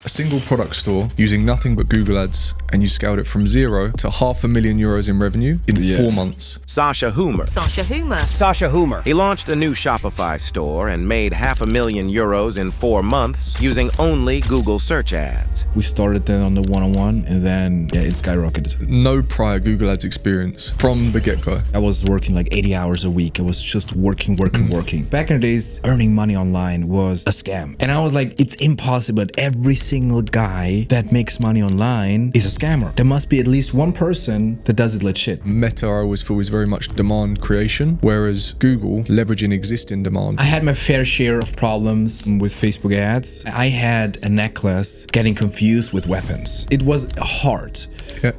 A single product store using nothing but Google Ads, and you scaled it from zero to €500,000 in revenue in 4 months. Sascha Hummer. Sascha Hummer. Sascha Hummer. He launched a new Shopify store and made €500,000 in 4 months using only Google search ads. We started then on the one-on-one, and then it skyrocketed. No prior Google Ads experience from the get-go. I was working like 80 hours a week. I was just working. Back in the days, earning money online was a scam. And I was like, it's impossible. Every single guy that makes money online is a scammer. There must be at least one person that does it legit. Meta, I always feel, is very much demand creation, whereas Google, leveraging existing demand. I had my fair share of problems with Facebook ads. I had a necklace getting confused with weapons. It was hard. Yeah.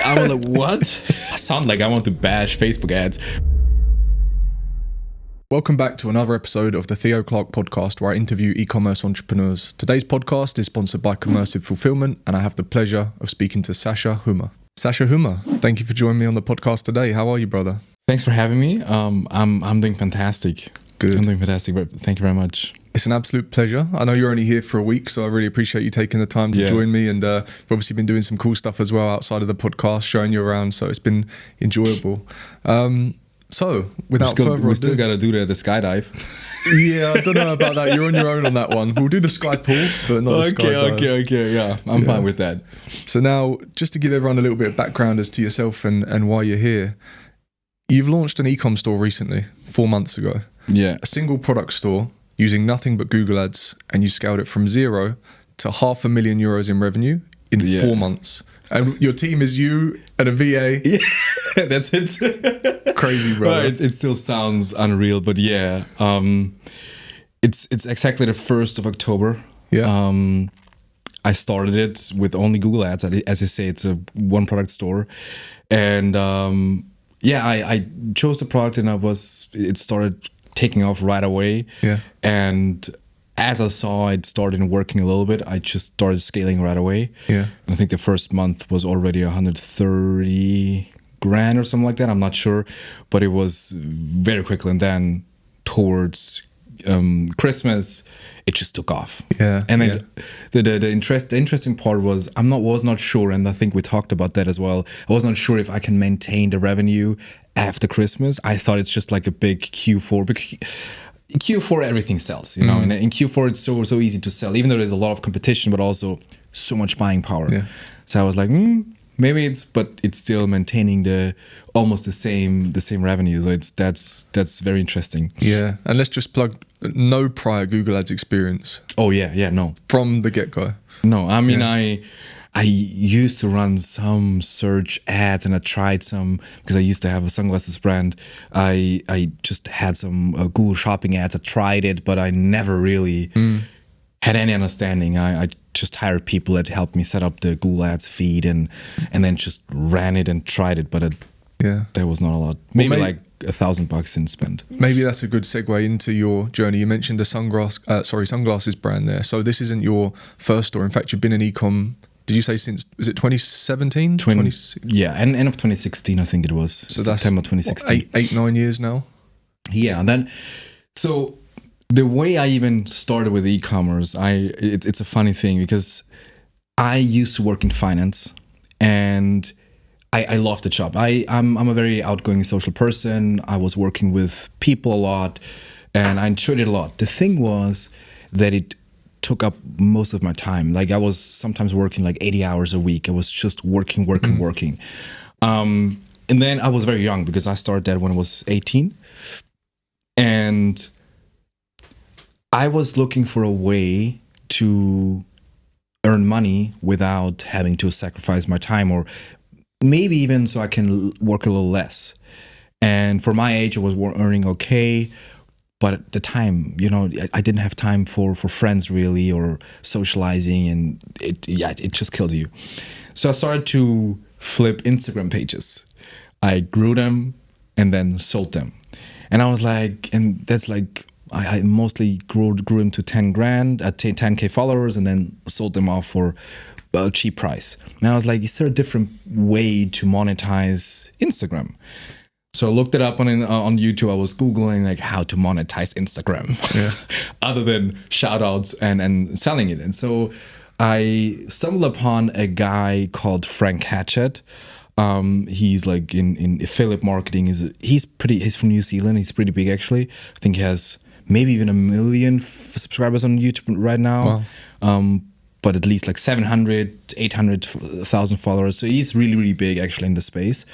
I was like, what? I sound like I want to bash Facebook ads. Welcome back to another episode of the TheoClarkePodcast, where I interview e-commerce entrepreneurs. Today's podcast is sponsored by Commercive Fulfilment, and I have the pleasure of speaking to Sascha Hummer. Sascha Hummer, thank you for joining me on the podcast today. How are you, brother? Thanks for having me. I'm doing fantastic. Good. I'm doing fantastic. Thank you very much. It's an absolute pleasure. I know you're only here for a week, so I really appreciate you taking the time to join me. And we've obviously been doing some cool stuff as well outside of the podcast, showing you around. So it's been enjoyable. So, without further ado... We still got to do the skydive. Yeah, I don't know about that. You're on your own on that one. We'll do the sky pool, but not the skydive. Okay. Yeah, I'm fine with that. So now, just to give everyone a little bit of background as to yourself and why you're here, you've launched an Ecom store recently, 4 months ago. Yeah. A single product store using nothing but Google Ads, and you scaled it from zero to €500,000 in revenue in 4 months. And your team is you and a VA. Yeah, that's it. Crazy, bro. Well, it still sounds unreal, but yeah. It's exactly the 1st of October. Yeah. I started it with only Google Ads. As you say, it's a one product store. And I chose the product, and it started taking off right away. Yeah. And as I saw it started working a little bit, I just started scaling right away. Yeah. And I think the first month was already 130 grand or something like that. I'm not sure, but it was very quickly. And then towards Christmas, it just took off. Yeah. And then the interesting part was was not sure, and I think we talked about that as well. I was not sure if I can maintain the revenue after Christmas. I thought it's just like a big Q4. In Q4, everything sells, you know, and in Q4, it's so easy to sell, even though there's a lot of competition, but also so much buying power. Yeah. So I was like, maybe but it's still maintaining almost the same revenue. So that's very interesting. Yeah. And let's just plug no prior Google Ads experience. Oh yeah, no. From the get-go. No, I mean, I used to run some search ads, and I tried some because I used to have a sunglasses brand. I just had some Google shopping ads. I tried it, but I never really had any understanding. I just hired people that helped me set up the Google Ads feed, and then just ran it and tried it. But there was not a lot. Maybe like $1,000 in spend. Maybe that's a good segue into your journey. You mentioned a sunglasses brand there. So this isn't your first store. In fact, you've been in ecom. Did you say since, was it 2017? Yeah, and end of 2016, I think it was. So September 2016. 9 years now? Yeah, and then, so the way I even started with e-commerce, it's a funny thing because I used to work in finance, and I love the job. I'm a very outgoing social person. I was working with people a lot, and I enjoyed it a lot. The thing was that it took up most of my time. Like, I was sometimes working like 80 hours a week. I was just working. And then I was very young because I started that when I was 18. And I was looking for a way to earn money without having to sacrifice my time, or maybe even so I can work a little less. And for my age, I was earning okay. But at the time, you know, I didn't have time for friends really, or socializing, and it just killed you. So I started to flip Instagram pages. I grew them and then sold them. And I was like, and that's like, I mostly grew them to 10 grand at 10K followers, and then sold them off for a cheap price. And I was like, is there a different way to monetize Instagram? So I looked it up on YouTube. I was Googling like how to monetize Instagram, other than shout outs and selling it. And so I stumbled upon a guy called Frank Hatchett. He's like in affiliate marketing. He's from New Zealand. He's pretty big actually. I think he has maybe even 1 million subscribers on YouTube right now. Wow. But at least like 700, 800,000 followers. So he's really, really big actually in the space.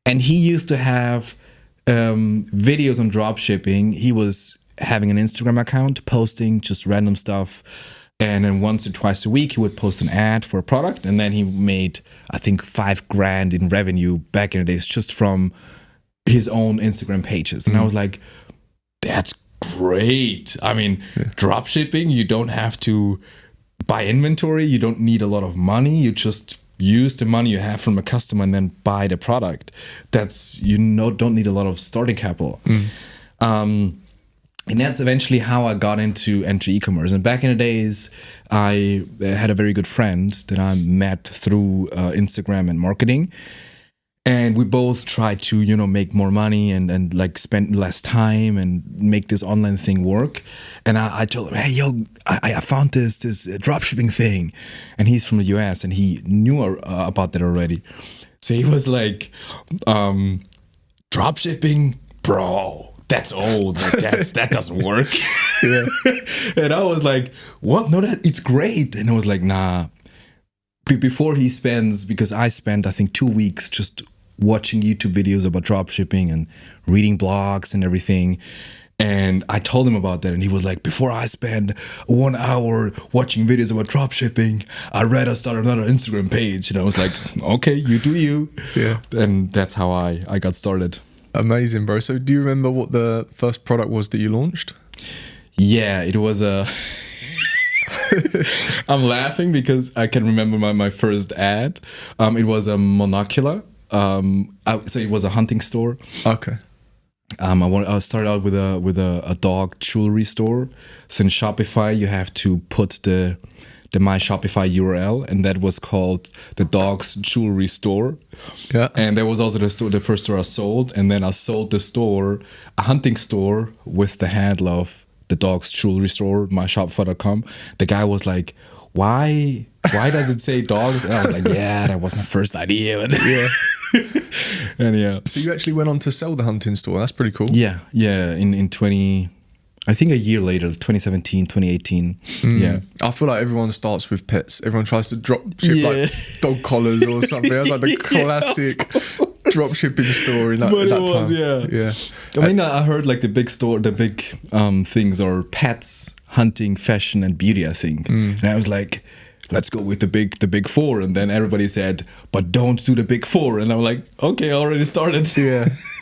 And he used to have videos on dropshipping. He was having an Instagram account, posting just random stuff. And then once or twice a week, he would post an ad for a product. And then he made, I think, $5,000 in revenue back in the days just from his own Instagram pages. And I was like, that's great. I mean, drop shipping, you don't have to buy inventory. You don't need a lot of money. You just use the money you have from a customer and then buy the product. Don't need a lot of starting capital. And that's eventually how I got into e-commerce. And back in the days, I had a very good friend that I met through Instagram and marketing. And we both tried to, make more money and like spend less time and make this online thing work. And I told him, hey, yo, I found this dropshipping thing. And he's from the US and he knew about that already. So he was like, dropshipping, bro. That's old. Like that doesn't work. Yeah. And I was like, what? No, it's great. And I was like, nah. Before he spends, because I spent, I think, 2 weeks just watching YouTube videos about dropshipping and reading blogs and everything. And I told him about that. And he was like, before I spend 1 hour watching videos about dropshipping, I'd rather start another Instagram page. And I was like, okay, you do you. Yeah. And that's how I got started. Amazing, bro. So do you remember what the first product was that you launched? Yeah, it was a... I'm laughing because I can remember my first ad. It was a monocular. So it was a hunting store. Okay. I started out with a dog jewelry store. So in Shopify, you have to put the My Shopify URL, and that was called the Dog's Jewelry Store. Yeah. And there was also the first store I sold, and then I sold the store, a hunting store with the handle of the Dog's Jewelry Store, myshopify.com. The guy was like, why does it say dogs? And I was like, yeah, that was my first idea. Yeah. And yeah. So you actually went on to sell the hunting store. That's pretty cool. Yeah. In 20... I think a year later, 2017, 2018. Yeah. I feel like everyone starts with pets. Everyone tries to drop ship like dog collars or something. That's like the classic drop shipping story that time. Yeah. I mean, I heard like the big things are pets, hunting, fashion, and beauty, I think. And I was like, let's go with the big four. And then everybody said, but don't do the big four. And I'm like, okay, I already started.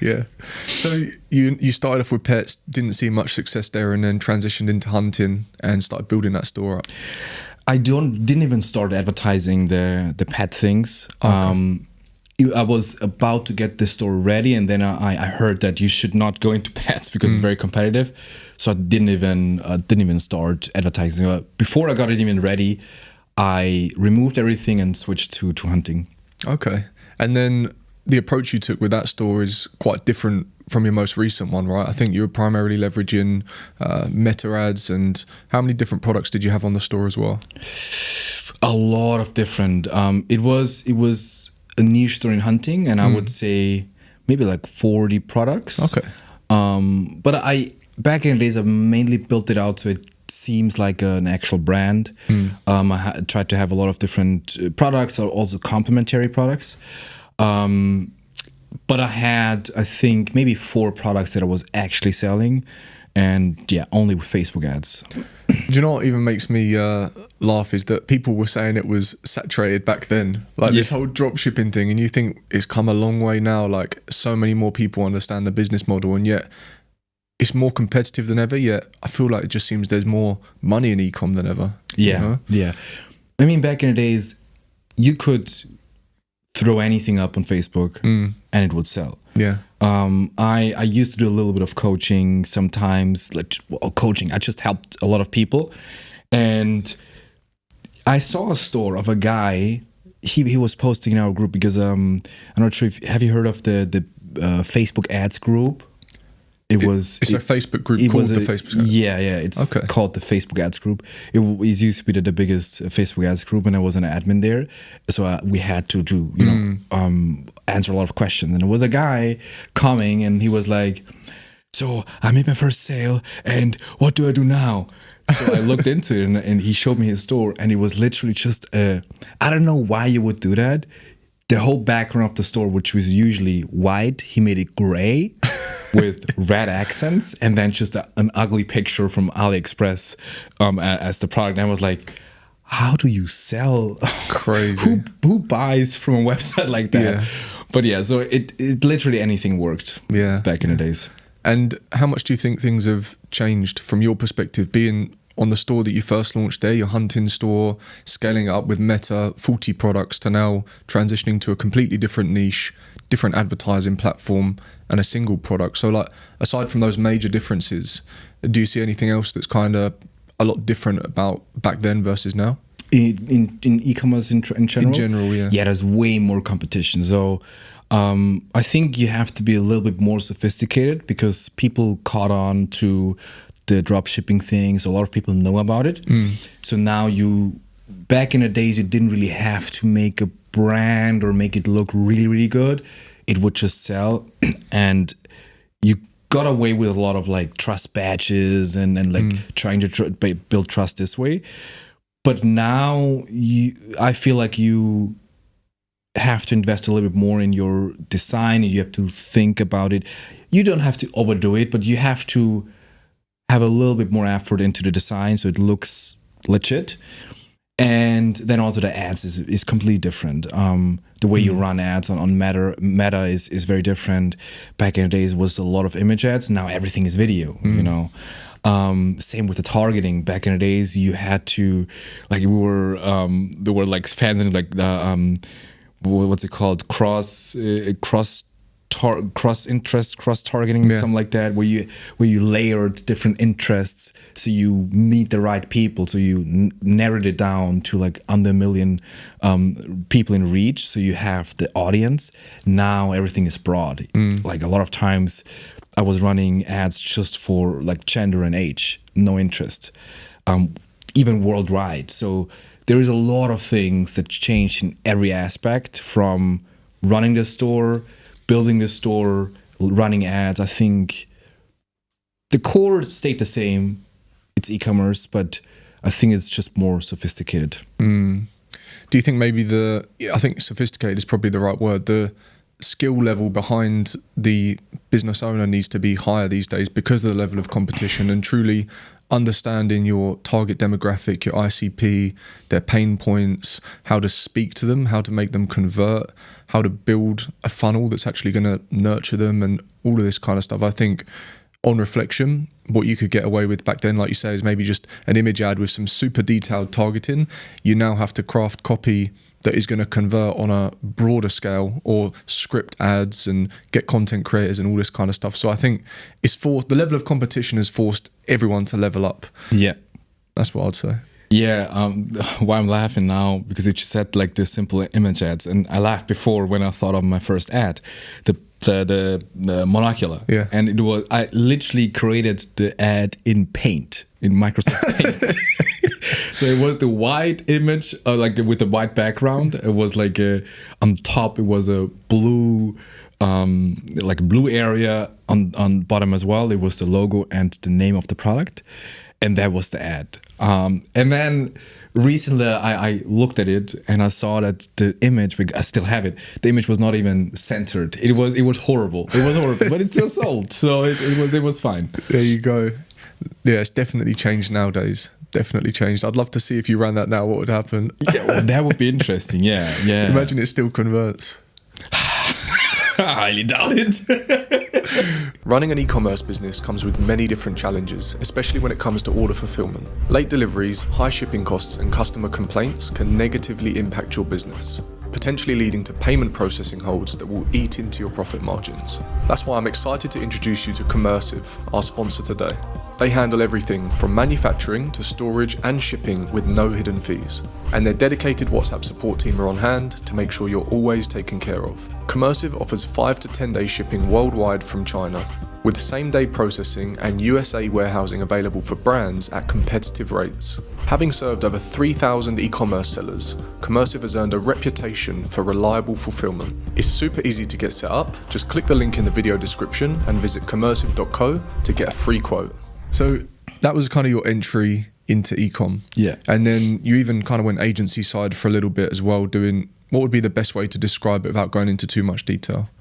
Yeah. So you started off with pets, didn't see much success there, and then transitioned into hunting and started building that store up. I didn't even start advertising the pet things. Okay. I was about to get the store ready, and then I heard that you should not go into pets because it's very competitive. So I didn't even start advertising. Before I got it even ready, I removed everything and switched to hunting. Okay. And then the approach you took with that store is quite different from your most recent one, right? I think you were primarily leveraging meta ads. And how many different products did you have on the store as well? A lot of different. It was a niche store in hunting, and I would say maybe like 40 products. Okay. But back in the days, I mainly built it out so it seems like an actual brand. I tried to have a lot of different products, or also complementary products. But I had, I think, maybe 4 products that I was actually selling, and yeah, only with Facebook ads. Do you know what even makes me laugh is that people were saying it was saturated back then, like this whole drop shipping thing, and you think it's come a long way now, like so many more people understand the business model, and yet it's more competitive than ever, yet I feel like it just seems there's more money in ecom than ever. Yeah, you know? Yeah. I mean, back in the days, you could throw anything up on Facebook and it would sell. Yeah. I used to do a little bit of coaching sometimes, coaching. I just helped a lot of people. And I saw a store of a guy, he was posting in our group because I'm not sure have you heard of the Facebook ads group? It's a Facebook group called the Facebook ads. Yeah. It's called the Facebook ads group. It used to be the biggest Facebook ads group, and I was an admin there. So we had to do, answer a lot of questions. And there was a guy coming, and he was like, "So I made my first sale, and what do I do now?" So I looked into it, and he showed me his store, and it was literally just I don't know why you would do that. The whole background of the store, which was usually white, he made it gray with red accents, and then just an ugly picture from AliExpress as the product. And I was like, how do you sell? Crazy. Who buys from a website like that? Yeah. But yeah, so it literally anything worked back in the days. And how much do you think things have changed from your perspective, being on the store that you first launched there, your hunting store, scaling it up with Meta, 40 products, to now transitioning to a completely different niche, different advertising platform, and a single product? So like, aside from those major differences, do you see anything else that's kind of a lot different about back then versus now? In e-commerce in general? In general, yeah. Yeah, there's way more competition. So I think you have to be a little bit more sophisticated, because people caught on to the dropshipping things. A lot of people know about it. So now back in the days, you didn't really have to make a brand or make it look really, really good. It would just sell. And you got away with a lot of like trust badges and like trying to build trust this way. But now I feel like you have to invest a little bit more in your design, and you have to think about it. You don't have to overdo it, but you have to have a little bit more effort into the design so it looks legit. And then also the ads is completely different. The way you run ads on Meta is very different. Back in the days, it was a lot of image ads. Now everything is video, Same with the targeting. Back in the days, you had to, like, there were like fans in like the, what's it called? Cross interest, cross targeting, something like that, where you layered different interests so you meet the right people. So you narrowed it down to like under 1 million people in reach. So you have the audience. Now everything is broad. Like a lot of times I was running ads just for like gender and age, no interest, even worldwide. So there is a lot of things that change in every aspect, from running the store, building the store, running ads. I think the core stayed the same. It's e-commerce, but I think it's just more sophisticated. Do you think maybe I think sophisticated is probably the right word. The skill level behind the business owner needs to be higher these days because of the level of competition, and truly understanding your target demographic, your ICP, their pain points, how to speak to them, how to make them convert, how to build a funnel that's actually going to nurture them, and all of this kind of stuff. I think on reflection, what you could get away with back then, like you say, is maybe just an image ad with some super detailed targeting. You now have to craft copy that is going to convert on a broader scale, or script ads and get content creators and all this kind of stuff. So I think the level of competition has forced everyone to level up. Yeah. That's what I'd say. Yeah, why I'm laughing now, because it just said like the simple image ads, and I laughed before when I thought of my first ad, the monocular. Yeah. And I literally created the ad in Paint, in Microsoft Paint. So it was the white image, like with the white background. It was like on top, it was a blue, like a blue area on bottom as well. It was the logo and the name of the product, and that was the ad. And then recently I looked at it and I saw that the image, I still have it, the image was not even centered. It was horrible. It was horrible, but it still sold. So it was fine. There you go. Yeah, it's definitely changed nowadays. Definitely changed. I'd love to see if you ran that now, what would happen. Yeah, well, that would be interesting. Yeah. Imagine it still converts. I highly doubt it. Running an e-commerce business comes with many different challenges, especially when it comes to order fulfillment. Late deliveries, high shipping costs, and customer complaints can negatively impact your business, potentially leading to payment processing holds that will eat into your profit margins. That's why I'm excited to introduce you to Commercive, our sponsor today. They handle everything from manufacturing to storage and shipping with no hidden fees. And their dedicated WhatsApp support team are on hand to make sure you're always taken care of. Commercive offers 5 to 10 day shipping worldwide from China, with same-day processing and USA warehousing available for brands at competitive rates. Having served over 3,000 e-commerce sellers, Commercive has earned a reputation for reliable fulfillment. It's super easy to get set up. Just click the link in the video description and visit commercive.co to get a free quote. So that was kind of your entry into ecom. Yeah. And then you even kind of went agency side for a little bit as well, doing, what would be the best way to describe it without going into too much detail?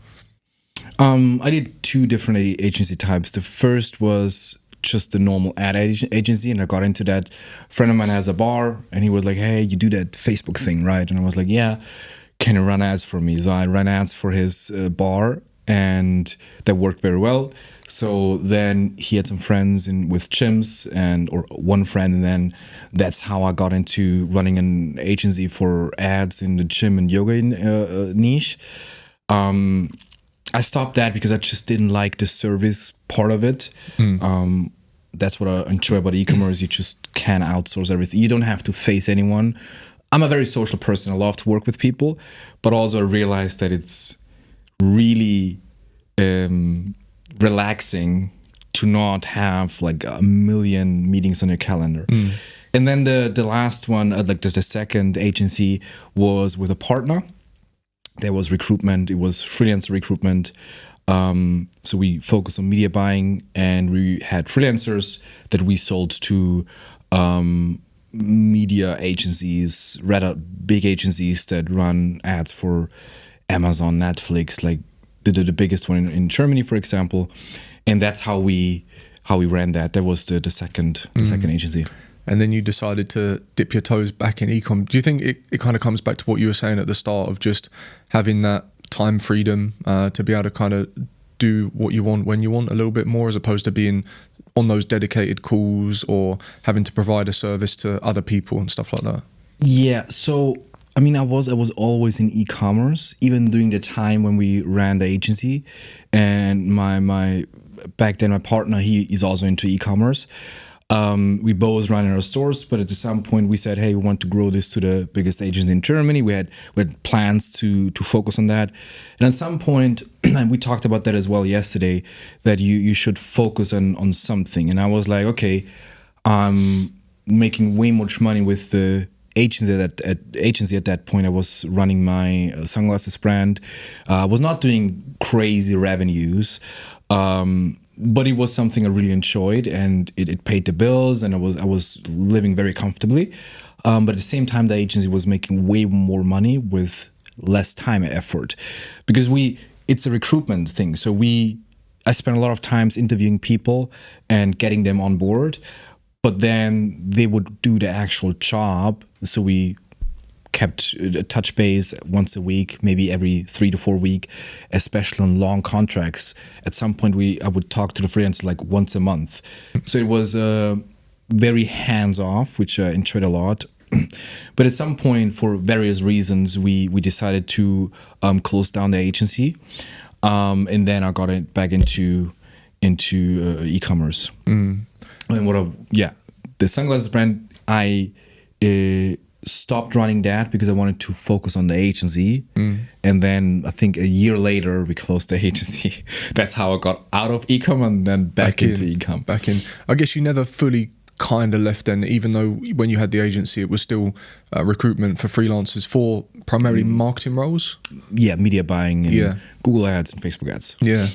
I did two different agency types. The first was just the normal ad agency, and I got into that. A friend of mine has a bar, and he was like, hey, you do that Facebook thing, right? And I was like, yeah, can you run ads for me? So I ran ads for his bar, and that worked very well. So then he had some friends with gyms, or one friend, and then that's how I got into running an agency for ads in the gym and yoga niche. I stopped that because I just didn't like the service part of it. That's what I enjoy about e-commerce. You just can outsource everything. You don't have to face anyone. I'm a very social person. I love to work with people, but also I realized that it's really relaxing to not have like a million meetings on your calendar. And then the last one, like the second agency, was with a partner. There was recruitment. It was freelancer recruitment. So we focused on media buying, and we had freelancers that we sold to media agencies, rather big agencies that run ads for Amazon, Netflix, like the biggest one in Germany, for example. And that's how we ran that. That was the second agency. And then you decided to dip your toes back in ecom. Do you think it kind of comes back to what you were saying at the start of just having that time freedom to be able to kind of do what you want when you want a little bit more, as opposed to being on those dedicated calls or having to provide a service to other people and stuff like that? Yeah. So, I mean, I was always in e-commerce, even during the time when we ran the agency. And my back then, my partner, he is also into e-commerce. We both ran our stores, but at some point we said, hey, we want to grow this to the biggest agency in Germany. We had plans to focus on that. And at some point, and we talked about that as well yesterday, that you should focus on something. And I was like, okay, I'm making way much money with the agency at that point. I was running my sunglasses brand. I was not doing crazy revenues. But it was something I really enjoyed, and it paid the bills, and I was living very comfortably. But at the same time, the agency was making way more money with less time and effort, because it's a recruitment thing. So I spent a lot of times interviewing people and getting them on board, but then they would do the actual job. So we kept a touch base once a week, maybe every 3 to 4 weeks, especially on long contracts. At some point, I would talk to the freelancer like once a month. So it was very hands-off, which I enjoyed a lot. But at some point, for various reasons, we decided to close down the agency. And then I got it back into e-commerce. And the sunglasses brand, I stopped running that because I wanted to focus on the agency. And then I think a year later we closed the agency. That's how I got out of ecom and then back into ecom. Back in. I guess you never fully kind of left then, even though when you had the agency it was still recruitment for freelancers for primarily marketing roles. Yeah, media buying and Google ads and Facebook ads. Yeah.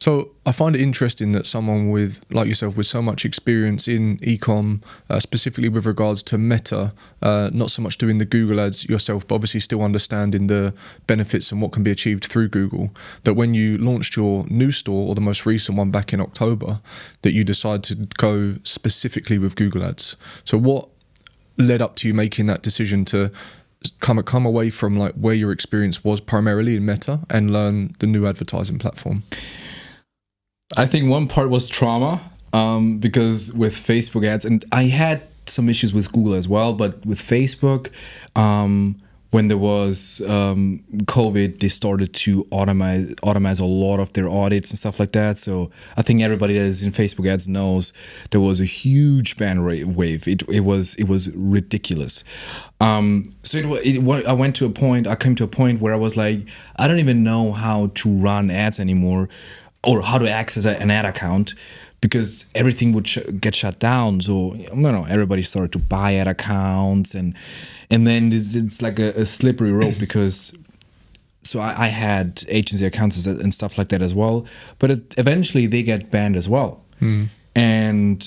So I find it interesting that someone like yourself with so much experience in ecom, specifically with regards to Meta, not so much doing the Google ads yourself, but obviously still understanding the benefits and what can be achieved through Google, that when you launched your new store, or the most recent one back in October, that you decided to go specifically with Google ads. So what led up to you making that decision to come away from like where your experience was primarily in Meta and learn the new advertising platform? I think one part was trauma, because with Facebook ads, and I had some issues with Google as well, but with Facebook, when there was COVID, they started to automate a lot of their audits and stuff like that. So I think everybody that is in Facebook ads knows there was a huge ban wave. It was ridiculous. I came to a point where I was like, I don't even know how to run ads anymore. or how to access an ad account, because everything would get shut down. So I don't know, everybody started to buy ad accounts, and then it's like a slippery rope because. So I had agency accounts and stuff like that as well, but eventually they get banned as well. And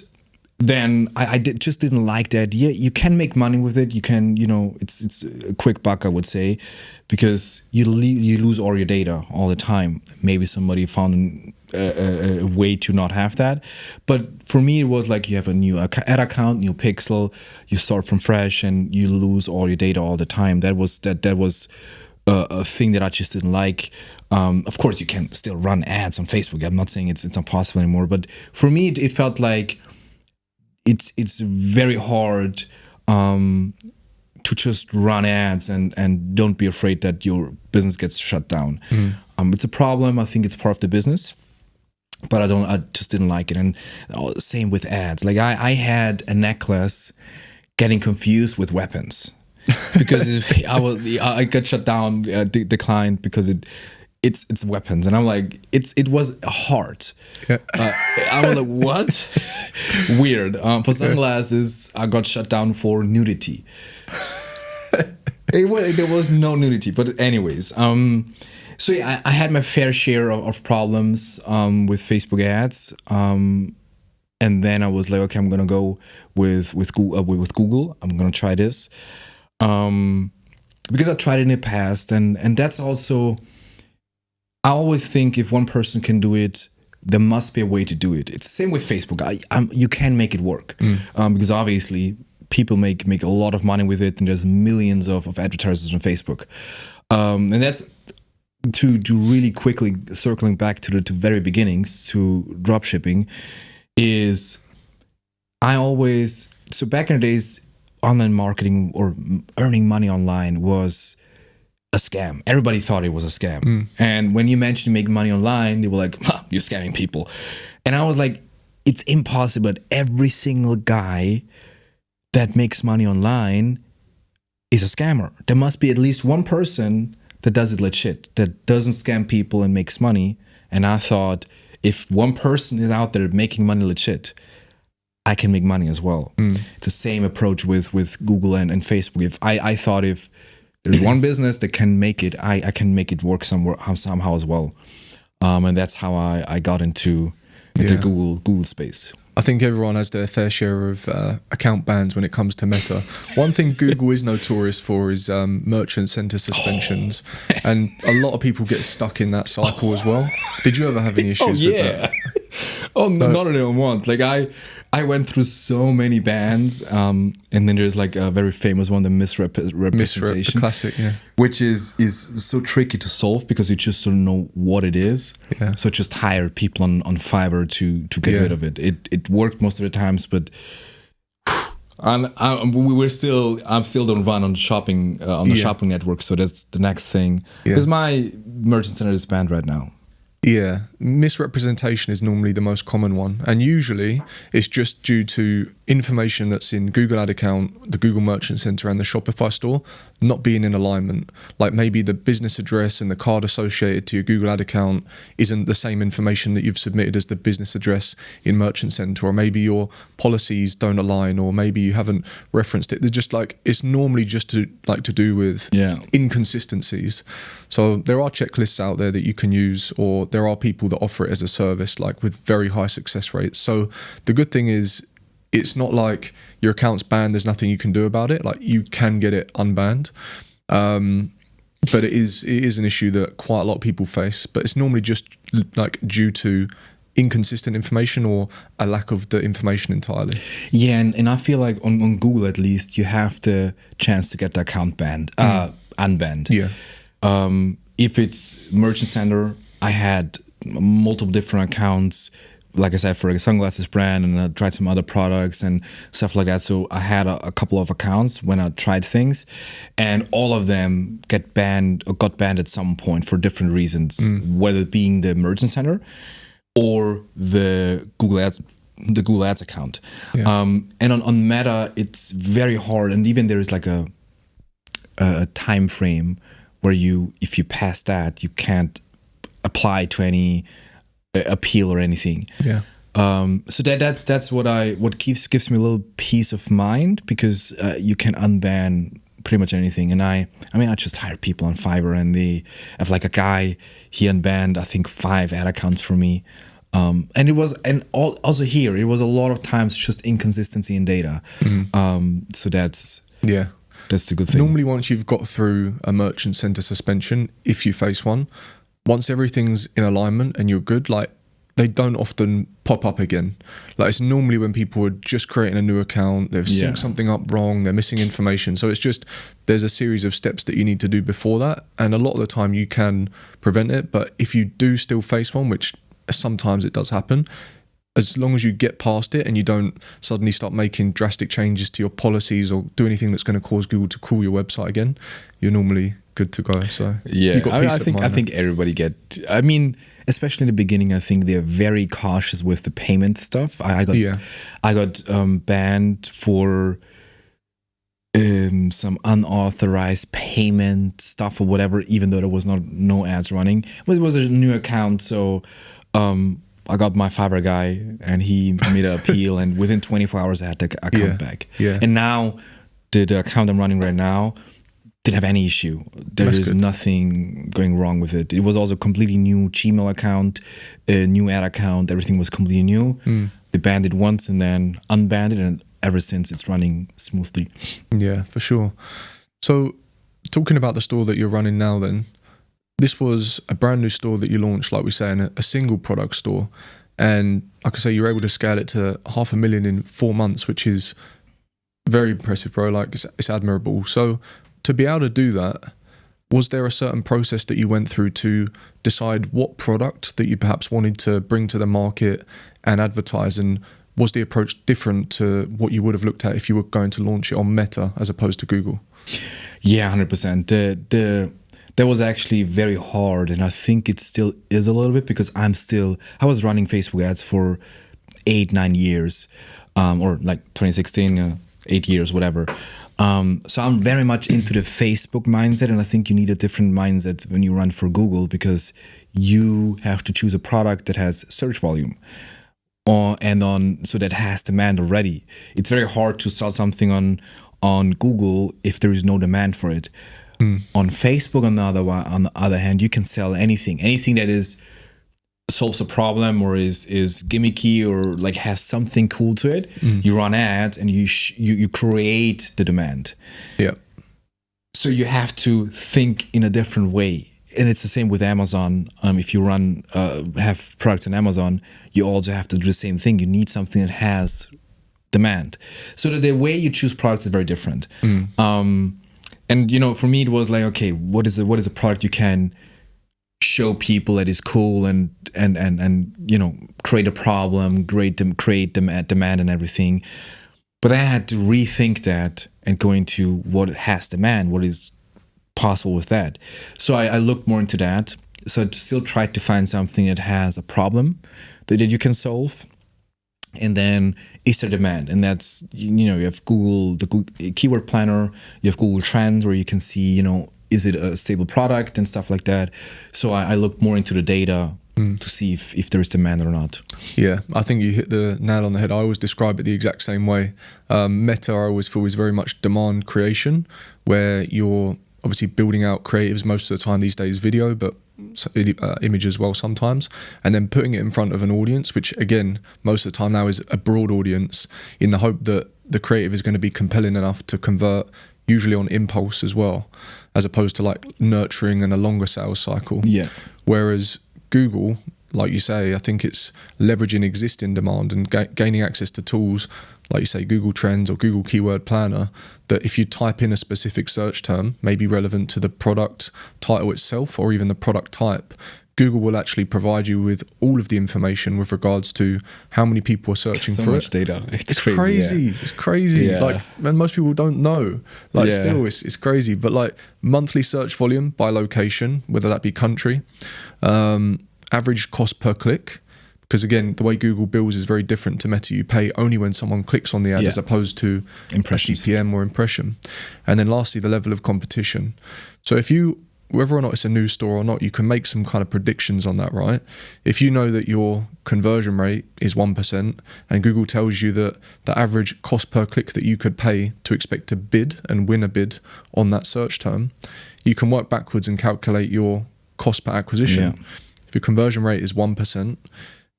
then I just didn't like the idea. You can make money with it. You can, it's a quick buck, I would say, because you lose all your data all the time. Maybe somebody found a way to not have that. But for me, it was like you have a new ad account, new pixel, you start from fresh, and you lose all your data all the time. That was a thing that I just didn't like. Of course, you can still run ads on Facebook. I'm not saying it's impossible anymore, but for me, it felt like it's very hard to just run ads and don't be afraid that your business gets shut down. It's a problem. I think it's part of the business, but I just didn't like it. And same with ads. Like I had a necklace getting confused with weapons. Because I got shut down, declined because it's weapons, and I'm like it was a heart. Yeah. I was like, what? Weird. For sunglasses, I got shut down for nudity. There was no nudity, but anyways, so yeah, I had my fair share of problems with Facebook ads. And then I was like, okay, I'm gonna go with Google. I'm gonna try this. Because I tried it in the past, and that's also, I always think if one person can do it, there must be a way to do it. It's the same with Facebook. You can make it work, because obviously people make a lot of money with it, and there's millions of advertisers on Facebook, and that's to really quickly circling back to the very beginnings to dropshipping. Is so back in the days, online marketing or earning money online was a scam. Everybody thought it was a scam. And when you mentioned making money online, they were like, you're scamming people. And I was like, it's impossible. Every single guy that makes money online is a scammer. There must be at least one person that does it legit, that doesn't scam people and makes money. And I thought, if one person is out there making money legit, I can make money as well. It's the same approach with Google and Facebook. If I thought if there's one business that can make it, I can make it work somehow as well. And that's how I got into the Google space. I think everyone has their fair share of account bans when it comes to Meta. One thing Google is notorious for is merchant center suspensions. And a lot of people get stuck in that cycle as well. Did you ever have any issues with that? Not even once. Like I went through so many bans, and then there's like a very famous one, the misrepresentation, the classic, yeah, which is so tricky to solve because you just don't know what it is. Yeah. So just hire people on Fiverr to get rid of it. It worked most of the times, but I'm still don't run on shopping on the shopping network. So that's the next thing because my merchant center is banned right now. Yeah, misrepresentation is normally the most common one, and usually it's just due to information that's in Google Ad account, the Google Merchant Center, and the Shopify store not being in alignment. Like maybe the business address and the card associated to your Google Ad account isn't the same information that you've submitted as the business address in Merchant Center, or maybe your policies don't align, or maybe you haven't referenced it. They're just like, it's normally just to do with inconsistencies. So there are checklists out there that you can use, or there are people that offer it as a service, like with very high success rates. So the good thing is, it's not like your account's banned, there's nothing you can do about it. Like you can get it unbanned. But it is an issue that quite a lot of people face, but it's normally just like due to inconsistent information or a lack of the information entirely. Yeah, and I feel like on Google at least, you have the chance to get the account unbanned. Yeah. If it's Merchant Center, I had multiple different accounts, like I said, for a sunglasses brand, and I tried some other products and stuff like that. So I had a couple of accounts when I tried things, and all of them got banned at some point for different reasons, whether it being the Merchant Center or the Google Ads account. Yeah. And on Meta, it's very hard, and even there is like a time frame where if you pass that, you can't apply to any appeal or anything. Yeah. So that's what gives me a little peace of mind, because you can unban pretty much anything. And I just hired people on Fiverr, and they have like a guy, he unbanned I think 5 ad accounts for me. And also here it was a lot of times just inconsistency in data. So that's the good thing. Normally, once you've got through a merchant center suspension, if you face one, once everything's in alignment and you're good, like, they don't often pop up again. Like, it's normally when people are just creating a new account, they've synced something up wrong, they're missing information. So it's just, there's a series of steps that you need to do before that. And a lot of the time you can prevent it. But if you do still face one, which sometimes it does happen, as long as you get past it and you don't suddenly start making drastic changes to your policies or do anything that's going to cause Google to crawl your website again, you're normally good to go. So yeah, I think everybody especially in the beginning, I think they're very cautious with the payment stuff. I got banned for some unauthorized payment stuff or whatever, even though there was no ads running. But it was a new account, so I got my Fiverr guy, and he made an appeal, and within 24 hours I had the account back. Yeah. And now the account I'm running right now didn't have any issue. There is nothing going wrong with it. It was also a completely new Gmail account, a new ad account. Everything was completely new. They banned it once and then unbanned it, and ever since it's running smoothly. Yeah, for sure. So talking about the store that you're running now then, this was a brand new store that you launched, like we say, in a single product store. And like I say, you're able to scale it to 500,000 in 4 months, which is very impressive, bro. Like, it's admirable. So to be able to do that, was there a certain process that you went through to decide what product that you perhaps wanted to bring to the market and advertise? And was the approach different to what you would have looked at if you were going to launch it on Meta as opposed to Google? Yeah, 100%. That was actually very hard, and I think it still is a little bit, because I was running Facebook ads for 8-9 years, or like 2016, 8 years, whatever. So I'm very much into the Facebook mindset, and I think you need a different mindset when you run for Google, because you have to choose a product that has search volume, so that has demand already. It's very hard to sell something on Google if there is no demand for it. On Facebook, on the other hand, you can sell anything that solves a problem or is gimmicky or like has something cool to it. You run ads and you create the demand. Yeah. So you have to think in a different way, and it's the same with Amazon. If you have products on Amazon, you also have to do the same thing. You need something that has demand. So the way you choose products is very different. And for me, it was like, okay, what is a product you can show people that is cool and create a problem, create demand and everything. But I had to rethink that and go into what has demand, what is possible with that. So I looked more into that. So I still tried to find something that has a problem that you can solve. And then is there demand? And that's, you have Google, the Google keyword planner, you have Google Trends where you can see, is it a stable product and stuff like that. So I looked more into the data to see if there is demand or not. Yeah, I think you hit the nail on the head. I always describe it the exact same way. Meta, I always feel, is very much demand creation, where you're obviously building out creatives most of the time these days, video, but image as well sometimes, and then putting it in front of an audience, which again most of the time now is a broad audience, in the hope that the creative is going to be compelling enough to convert, usually on impulse as well, as opposed to like nurturing and a longer sales cycle. Yeah. Whereas Google, like you say, I think it's leveraging existing demand and gaining access to tools like you say, Google Trends or Google Keyword Planner, that if you type in a specific search term, maybe relevant to the product title itself or even the product type, Google will actually provide you with all of the information with regards to how many people are searching for it. So much data. It's crazy. Yeah. It's crazy. Yeah. Like, and most people don't know. Like, still, it's crazy. But like monthly search volume by location, whether that be country, average cost per click. Because again, the way Google bills is very different to Meta. You pay only when someone clicks on the ad as opposed to impressions, CPM or impression. And then lastly, the level of competition. So if you whether or not it's a new store or not, you can make some kind of predictions on that, right? If you know that your conversion rate is 1% and Google tells you that the average cost per click that you could pay to expect to bid and win a bid on that search term, you can work backwards and calculate your cost per acquisition. Yeah. If your conversion rate is 1%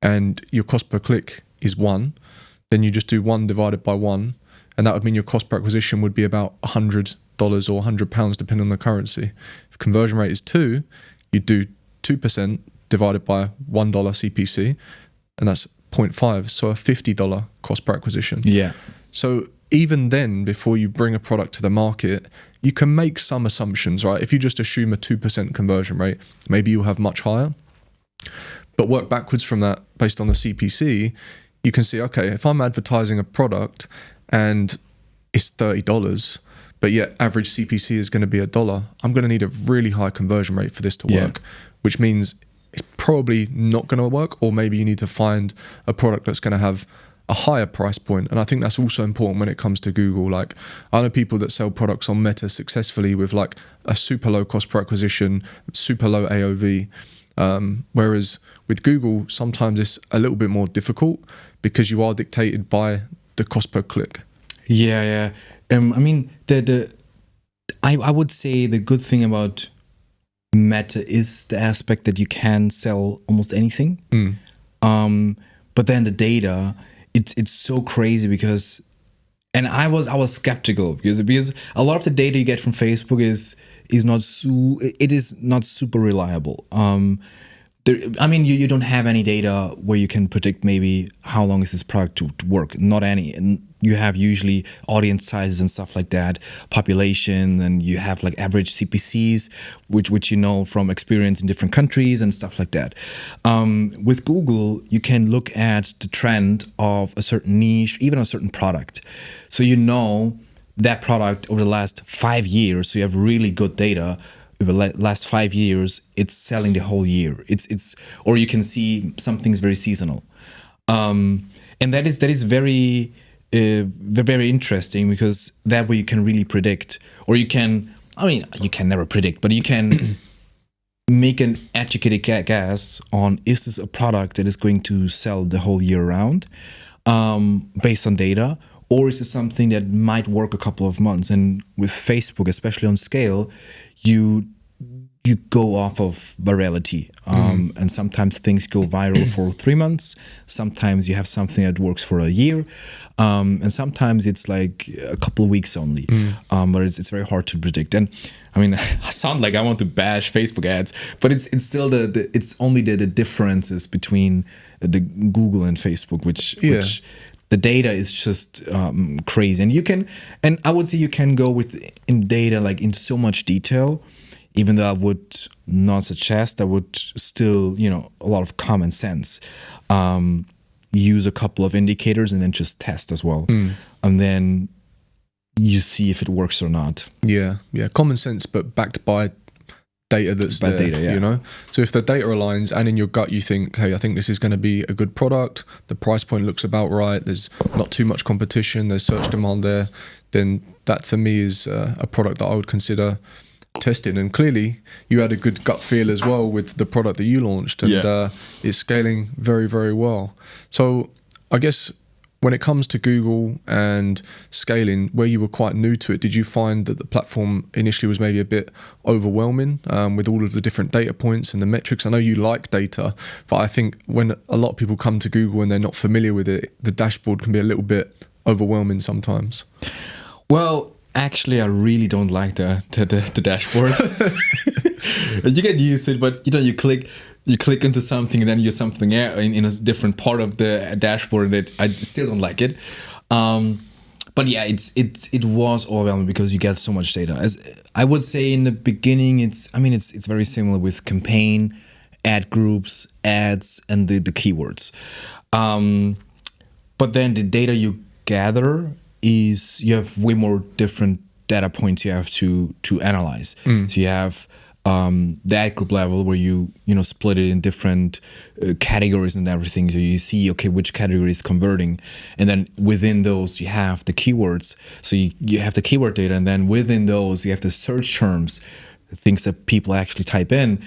and your cost per click is 1, then you just do 1 divided by 1, and that would mean your cost per acquisition would be about $100 or £100 depending on the currency. If conversion rate is 2, you do 2% divided by $1 CPC, and that's 0.5, so a $50 cost per acquisition. Yeah. So even then, before you bring a product to the market, you can make some assumptions, right? If you just assume a 2% conversion rate, maybe you'll have much higher. But work backwards from that based on the CPC, you can see, okay, if I'm advertising a product and it's $30, but yet average CPC is going to be $1, I'm going to need a really high conversion rate for this to work, which means it's probably not going to work, or maybe you need to find a product that's going to have a higher price point. And I think that's also important when it comes to Google. Like, I know people that sell products on Meta successfully with like a super low cost per acquisition, super low AOV. Whereas with Google, sometimes it's a little bit more difficult because you are dictated by the cost per click. Yeah. I mean, I would say the good thing about Meta is the aspect that you can sell almost anything. But then the data, it's so crazy because, and I was skeptical because a lot of the data you get from Facebook is not super reliable. You don't have any data where you can predict maybe how long is this product to work. Not any. And you have usually audience sizes and stuff like that, population, and you have like average CPCs, which you know from experience in different countries and stuff like that. With Google, you can look at the trend of a certain niche, even a certain product. So you know that product over the last 5 years, so you have really good data. Over the last 5 years, it's selling the whole year. Or you can see something's very seasonal, and that is very very interesting because that way you can really predict, or you can never predict, but you can make an educated guess on, is this a product that is going to sell the whole year round, based on data, or is it something that might work a couple of months? And with Facebook, especially on scale, you go off of virality, and sometimes things go viral for 3 months. Sometimes you have something that works for a year, and sometimes it's like a couple of weeks only. But it's very hard to predict. And I mean, I sound like I want to bash Facebook ads, but it's still it's only the differences between the Google and Facebook, which the data is just crazy. And I would say you can go in data like in so much detail. Even though I would not suggest, I would still, a lot of common sense. Use a couple of indicators and then just test as well. And then you see if it works or not. Yeah. Common sense, but backed by data that's there, data. So if the data aligns and in your gut you think, hey, I think this is going to be a good product, the price point looks about right, there's not too much competition, there's search demand there, then that for me is a product that I would consider testing. And clearly you had a good gut feel as well with the product that you launched, and it's scaling very, very well. So I guess when it comes to Google and scaling, where you were quite new to it, did you find that the platform initially was maybe a bit overwhelming with all of the different data points and the metrics? I know you like data, but I think when a lot of people come to Google and they're not familiar with it, the dashboard can be a little bit overwhelming sometimes. Well, actually, I really don't like the dashboard. You get used to it, but you click into something and then you're something in a different part of the dashboard that I still don't like it. But yeah, it was overwhelming because you get so much data. As I would say in the beginning, it's very similar with campaign, ad groups, ads, and the keywords. But then the data you gather is you have way more different data points you have to analyze. So you have the ad group level where you split it in different categories and everything. So you see, okay, which category is converting, and then within those you have the keywords. So you have the keyword data, and then within those you have the search terms things that people actually type in.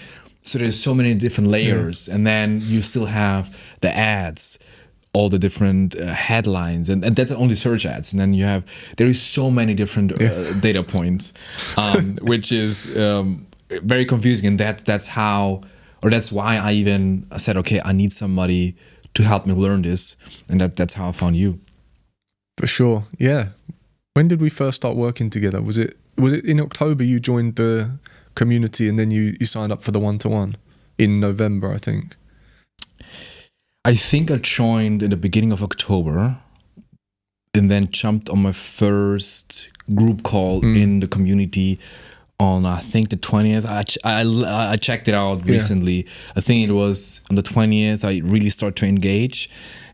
So there's so many different layers, and then you still have the ads, all the different headlines, and that's only search ads. And then there is so many different data points, which is very confusing. And that's why I said, okay, I need somebody to help me learn this, and that's how I found you. For sure, yeah. When did we first start working together? Was it in October you joined the community, and then you signed up for the one-to-one in November, I think? I think I joined in the beginning of October, and then jumped on my first group call in the community on, I think, the 20th. I checked it out recently. I think it was on the 20th I really started to engage.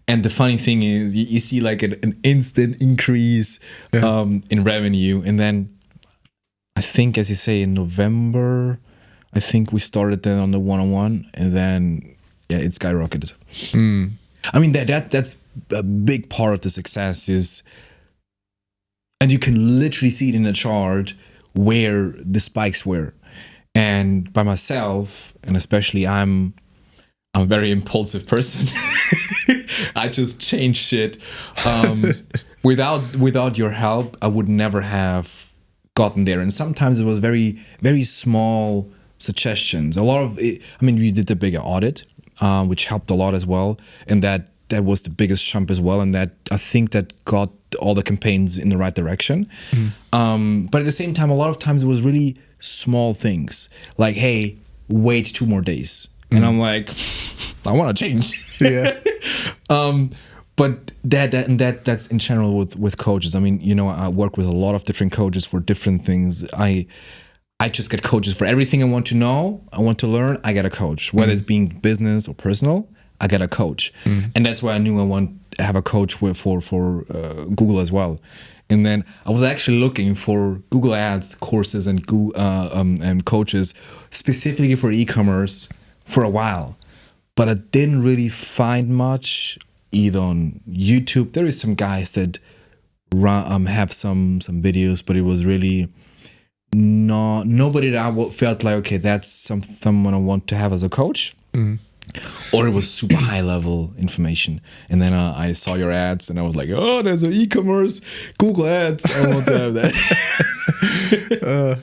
And the funny thing is, you see like an instant increase in revenue. And then I think, as you say, in November, I think we started then on the one-on-one, and then it skyrocketed. I mean, that's a big part of the success is, and you can literally see it in the chart where the spikes were. And by myself, and especially I'm a very impulsive person. I just change shit. Without your help, I would never have gotten there. And sometimes it was very, very small suggestions. A lot of it, I mean, we did the bigger audit, which helped a lot as well. And that was the biggest jump as well. And that, I think, that got all the campaigns in the right direction. But at the same time, a lot of times it was really small things like, hey, wait 2 more days. And I'm like, I want to change. Yeah. But that's in general with coaches. I mean, I work with a lot of different coaches for different things. I just get coaches for everything I want to know, I want to learn. I get a coach, whether it's being business or personal. I get a coach, and that's why I knew I want to have a coach for Google as well. And then I was actually looking for Google Ads courses and Google and coaches specifically for e-commerce for a while, but I didn't really find much either on YouTube. There is some guys that have some videos, but it was really nobody that I felt like, okay, that's someone I want to have as a coach. Or it was super high level information. And then I saw your ads and I was like, oh, there's an e-commerce Google Ads. I want to have that.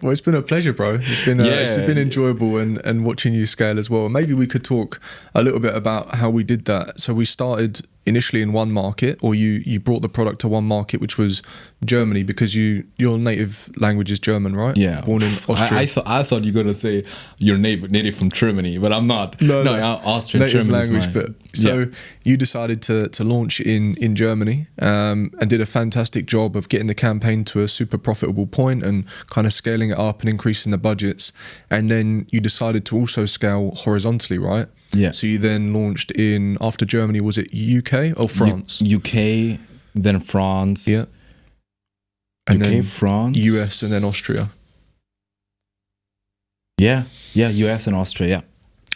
Well, it's been a pleasure, bro. It's been enjoyable and watching you scale as well. Maybe we could talk a little bit about how we did that. So we started initially in one market, or you brought the product to one market, which was Germany, because your native language is German, right? Yeah. Born in Austria. I thought you were gonna say you're native from Germany, but I'm not. No, Austrian, native German language. But so you decided to launch in Germany, and did a fantastic job of getting the campaign to a super profitable point and kind of scaling it up and increasing the budgets. And then you decided to also scale horizontally, right? Yeah. So you then launched after Germany, was it UK or France? UK, then France. Yeah. And UK, then France. US, and then Austria. Yeah, US and Austria, yeah.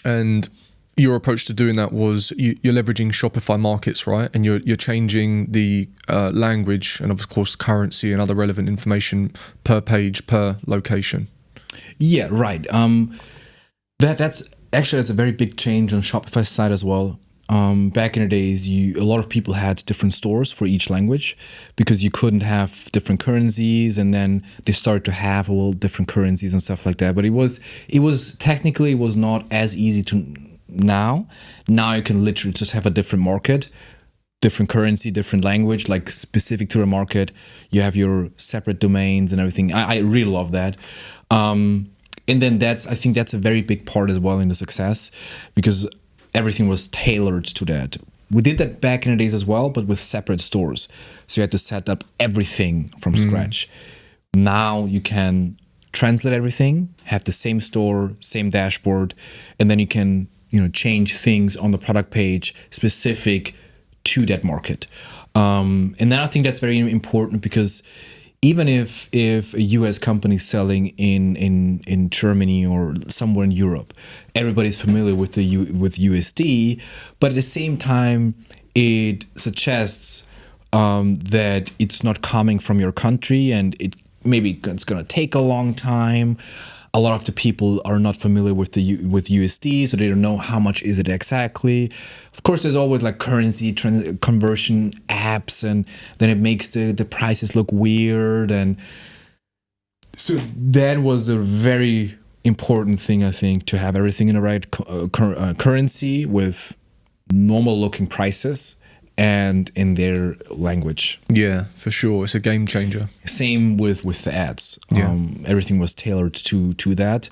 And your approach to doing that was you're leveraging Shopify markets, right? And you're changing the language and, of course, currency and other relevant information per page, per location. Yeah, right. That's a very big change on Shopify's side as well. Back in the days, a lot of people had different stores for each language because you couldn't have different currencies, and then they started to have a little different currencies and stuff like that. But it was technically not as easy to now. Now you can literally just have a different market, different currency, different language, like specific to the market. You have your separate domains and everything. I really love that. And then I think that's a very big part as well in the success, because everything was tailored to that. We did that back in the days as well, but with separate stores. So you had to set up everything from scratch. Now you can translate everything, have the same store, same dashboard, and then you can change things on the product page specific to that market. And then I think that's very important, because even if a US company is selling in Germany or somewhere in Europe, everybody's familiar with with USD, but at the same time, it suggests that it's not coming from your country, and it's going to take a long time. a lot of the people are not familiar with with USD, so they don't know how much is it exactly. Of course, there's always like currency conversion apps, and then it makes the prices look weird. And so that was a very important thing, I think, to have everything in the right currency with normal looking prices and in their language. Yeah, for sure. It's a game changer. Same with the ads. Yeah. Everything was tailored to that.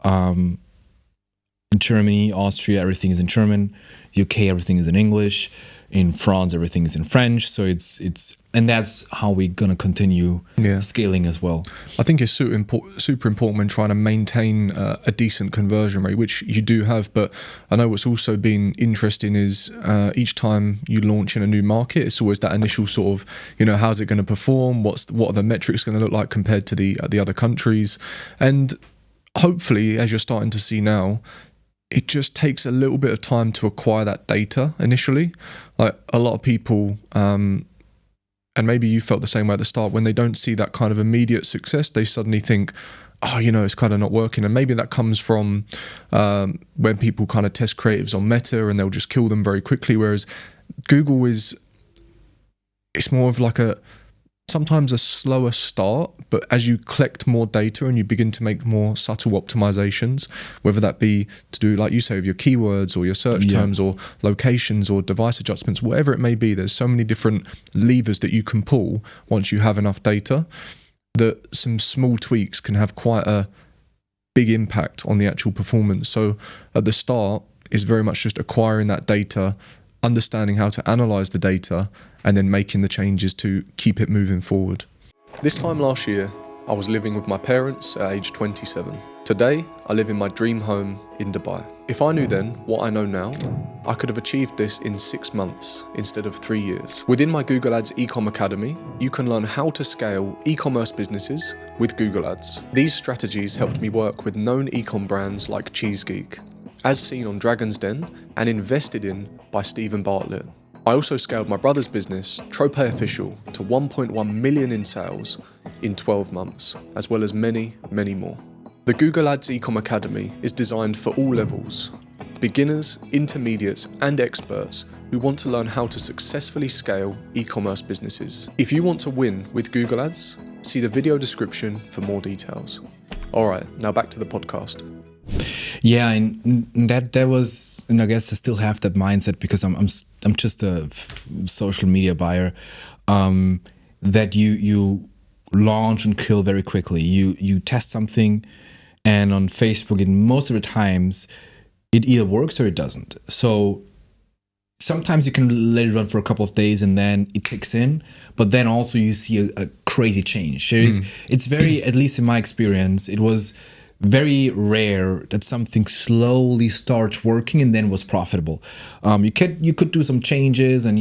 In Germany, Austria, everything is in German. UK, everything is in English. In France, everything is in French. So it's and that's how we're gonna continue scaling as well. I think it's super important when trying to maintain a decent conversion rate, which you do have. But I know what's also been interesting is each time you launch in a new market, it's always that initial sort of, how's it going to perform? What are the metrics going to look like compared to the other countries? And hopefully, as you're starting to see now, it just takes a little bit of time to acquire that data initially. Like a lot of people, and maybe you felt the same way at the start, when they don't see that kind of immediate success, they suddenly think, oh, it's kind of not working. And maybe that comes from when people kind of test creatives on Meta and they'll just kill them very quickly. Whereas Google it's more of like sometimes a slower start, but as you collect more data and you begin to make more subtle optimizations, whether that be to do, like you say, with your keywords or your search terms or locations or device adjustments, whatever it may be, there's so many different levers that you can pull once you have enough data that some small tweaks can have quite a big impact on the actual performance. So at the start, it's very much just acquiring that data, understanding how to analyze the data, and then making the changes to keep it moving forward. This time last year, I was living with my parents at age 27. Today, I live in my dream home in Dubai. If I knew then what I know now, I could have achieved this in 6 months instead of 3 years. Within my Google Ads Ecom Academy, you can learn how to scale e-commerce businesses with Google Ads. These strategies helped me work with known ecom brands like CheeseGeek, as seen on Dragon's Den and invested in by Stephen Bartlett. I also scaled my brother's business, Tropay Official, to 1.1 million in sales in 12 months, as well as many, many more. The Google Ads Ecom Academy is designed for all levels, beginners, intermediates, and experts who want to learn how to successfully scale e-commerce businesses. If you want to win with Google Ads, see the video description for more details. All right, now back to the podcast. Yeah, and that was, and I guess I still have that mindset because I'm just a social media buyer. That you launch and kill very quickly. You test something, and on Facebook, in most of the times, it either works or it doesn't. So sometimes you can let it run for a couple of days and then it kicks in, but then also you see a crazy change. It's very, at least in my experience, it was very rare that something slowly starts working and then was profitable. You could do some changes, and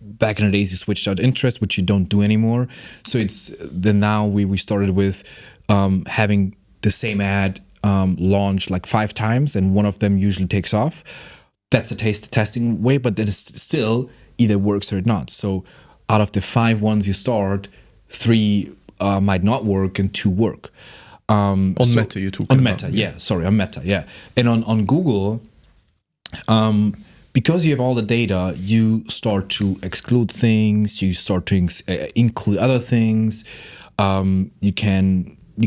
back in the days you switched out interest, which you don't do anymore. So it's then now we started with having the same ad launch like 5 times, and one of them usually takes off. That's a testing way, but it is still either works or not. So out of the 5 ones you start, 3 might not work and 2 work. Meta, you're talking about. On Meta, yeah. And on Google, because you have all the data, you start to exclude things, you start to include other things. You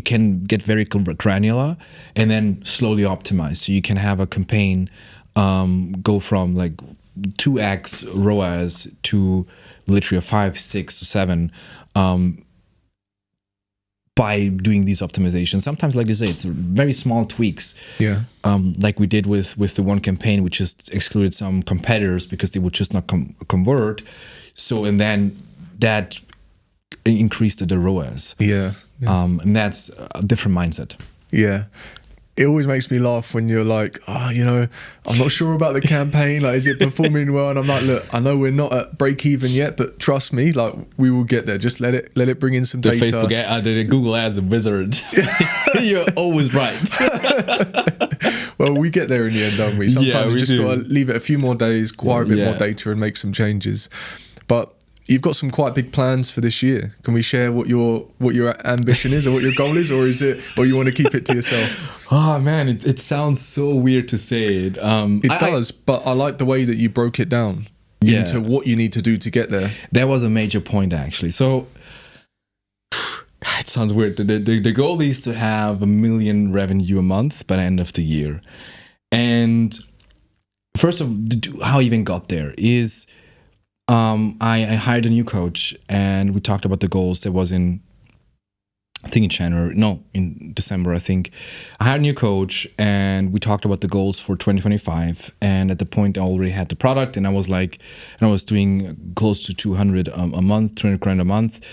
can get very granular and then slowly optimize. So you can have a campaign go from like 2x ROAS to literally a 5, 6, or 7 by doing these optimizations. Sometimes, like you say, it's very small tweaks. Yeah. Like we did with the one campaign, which just excluded some competitors because they would just not convert. So, and then that increased the ROAS. Yeah. And that's a different mindset. Yeah. It always makes me laugh when you're like, I'm not sure about the campaign. Like, is it performing well? And I'm like, look, I know we're not at break even yet, but trust me, like we will get there. Just let it bring in some data. Facebook ad, the Google Ads a wizard. You're always right. Well, we get there in the end, don't we? Sometimes we just do. got to leave it a few more days, acquire a bit more data, and make some changes. But you've got some quite big plans for this year. Can we share what your ambition is, or what your goal is, or you want to keep it to yourself? Oh man, it sounds so weird to say it. It does, but I like the way that you broke it down into what you need to do to get there. That was a major point, actually. So it sounds weird. The goal is to have $1 million revenue a month by the end of the year. And first of all, how I even got there is I hired a new coach, and we talked about the goals. That was in December, I think. I hired a new coach, and we talked about the goals for 2025. And at the point, I already had the product, and I was doing close to 200 a month, 200 grand a month.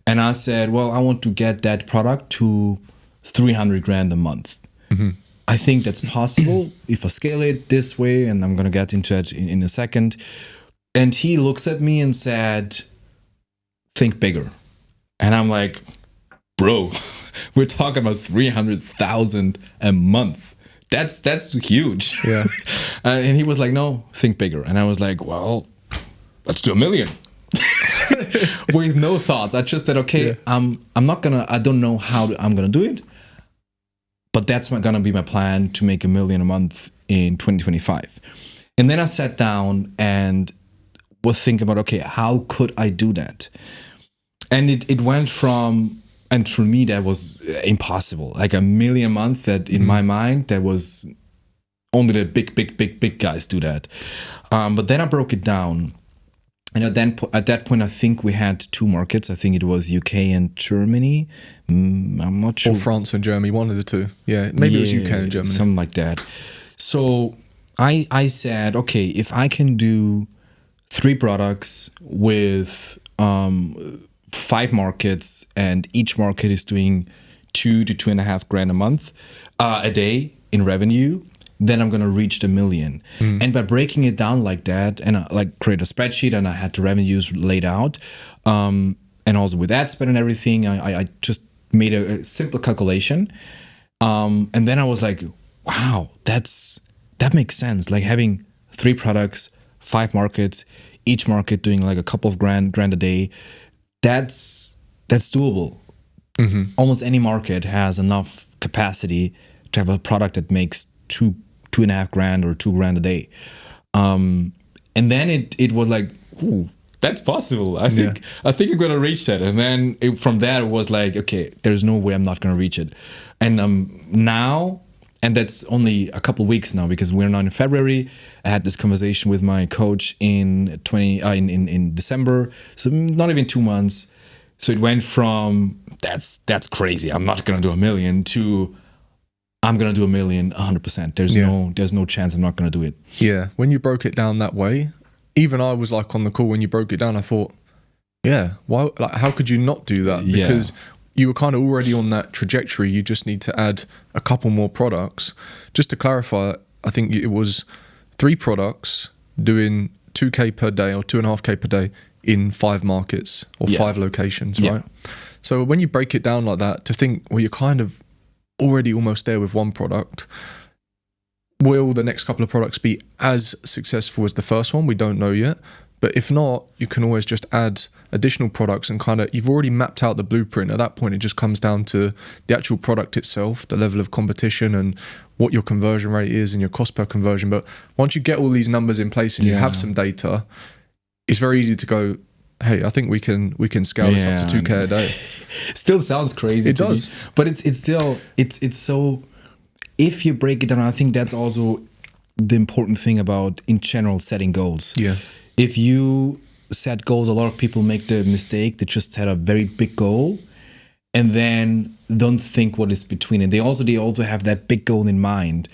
And I said, well, I want to get that product to 300 grand a month. Mm-hmm. I think that's possible if I scale it this way, and I'm going to get into it in a second. And he looks at me and said, think bigger. And I'm like, bro, we're talking about 300,000 a month. That's huge. Yeah. And he was like, no, think bigger. And I was like, well, let's do $1 million. With no thoughts. I just said, okay, I don't know how I'm gonna do it, but that's gonna be my plan, to make $1 million a month in 2025. And then I sat down and was thinking about, okay, how could I do that? And it went from, and for me that was impossible, like $1 million a month. That in my mind, that was only the big guys do that. But then I broke it down. And at that point, I think we had 2 markets. I think it was UK and Germany. I'm not sure. Or France and Germany, one of the two. Yeah, maybe it was UK and Germany. Something like that. So I said, okay, if I can do 3 products with 5 markets, and each market is doing 2 to 2.5 grand a month, a day in revenue, then I'm gonna reach the $1 million. And by breaking it down like that, and I create a spreadsheet, and I had the revenues laid out, and also with ad spend and everything, I just made a simple calculation, and then I was like, wow, that makes sense. Like having 3 products, 5 markets, each market doing like a couple of grand a day. That's doable. Mm-hmm. Almost any market has enough capacity to have a product that makes 2.5 grand or 2 grand a day. And then it was like, ooh, that's possible. I think I'm gonna reach that. And then from there it was like, okay, there's no way I'm not gonna reach it. And now, and that's only a couple of weeks now, because we're now in February. I had this conversation with my coach in December, so not even 2 months. So it went from that's crazy, I'm not gonna do $1 million, to I'm gonna do $1 million 100%. There's no chance I'm not gonna do it. Yeah, when you broke it down that way, even I was like on the call when you broke it down. I thought, why? Like, how could you not do that? Because you were kind of already on that trajectory. You just need to add a couple more products. Just to clarify, I think it was 3 products doing 2K per day or 2.5K per day in 5 markets or 5 locations, right? So when you break it down like that, to think, well, you're kind of already almost there with 1 product. Will the next couple of products be as successful as the first one? We don't know yet. But if not, you can always just add additional products, and kind of, you've already mapped out the blueprint. At that point, it just comes down to the actual product itself, the level of competition, and what your conversion rate is and your cost per conversion. But once you get all these numbers in place and you have some data, it's very easy to go, hey, I think we can scale this up to 2K a day. Still sounds crazy. It does. Me, but it's still so, if you break it down, I think that's also the important thing about, in general, setting goals. Yeah. If you set goals, a lot of people make the mistake. They just set a very big goal and then don't think what is between it. They also have that big goal in mind,